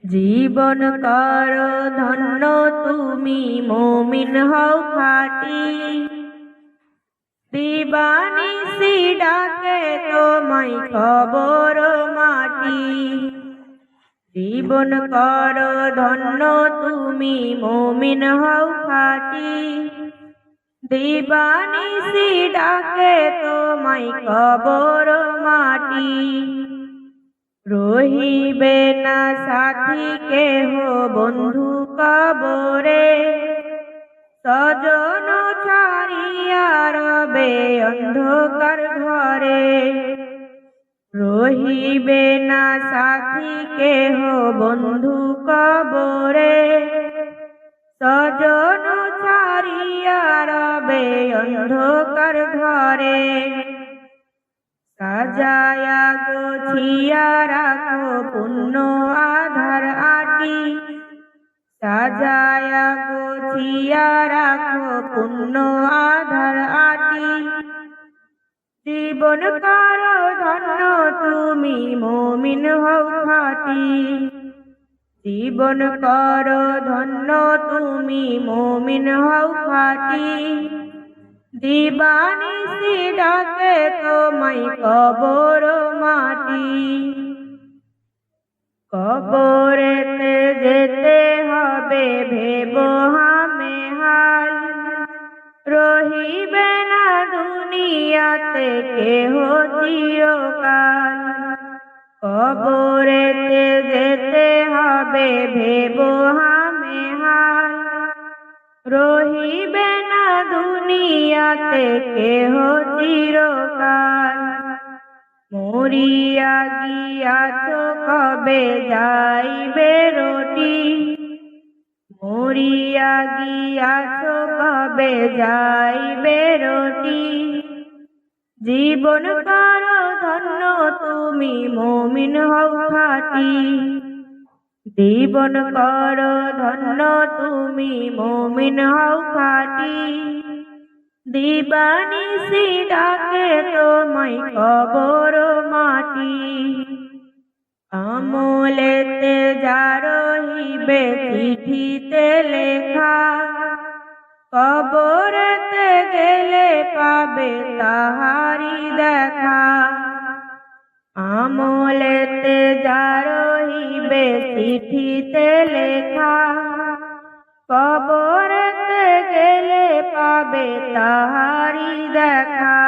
জীবন কর ধন্য তুমি মুমিন হও খাঁটি, দিবানিশি ডাকে তোমায় খবর মাটি। জীবন কর ধন্য তুমি মুমিন হও খাঁটি, দিবানিশি ডাকে তোমায় খবর মাটি। রহিবে না সাথী কেহ বন্ধু কবরে, স্বজন ছাড়িয়া রবে অন্ধকার ঘরে। রহিবে না সাথী কেহ বন্ধু কবরে, স্বজন ছাড়িয়া রবে অন্ধকার ঘরে। সাজায়া গোছিয়া রাখো পুণ্য আধার আটি, সাজায়া গোছিয়া রাখো পুণ্য আধার আটি। জীবন কর ধন্য তুমি মুমিন হও খাঁটি, জীবন কর ধন্য তুমি মুমিন হও খাঁটি। দিবানিশি ডাকে তোমায় কবর মাটি। কবরেতে যেতে হবে ভেবো হামে হাল, রহিবে না দুনিয়াতে কেহ চিরকাল। কবরেতে যেতে হবে ভেবো হামে হাল, রহিবে না দুনিয়াতে কেহ চিরকাল। মরিয়া গিয়াছ কবে যাইবে রটি, মরিয়া গিয়াছ কবে যাইবে রটি। জীবন কর ধন্য তুমি মুমিন হও খাঁটি, জীবন কর ধন্য তুমি মুমিন হও খাঁটি। দিবানিশি ডাকে তোমায় কবর মাটি। আমলেতে যা রহিবে চিঠিতে লেখা, কবরেতে গেলে পাবে তাহারি দেখা। আমলেতে যা রহিবে চিঠিতে লেখা, কবরেতে গেলে পাবে তাহারি দেখা।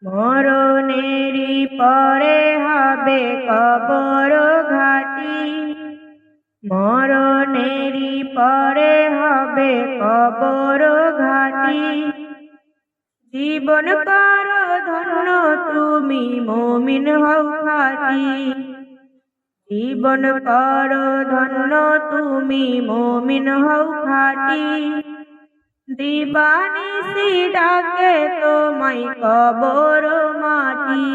মরণেরই পরে হবে কবর ঘাটি, মরণেরই পরে হবে কবর ঘাটি। জীবন কর ধন্য তুমি মুমিন হও খাঁটি, জীবন কর ধন্য তুমি মুমিন হও খাঁটি। দিবানিশি ডাকে তোমায় কবর মাটি।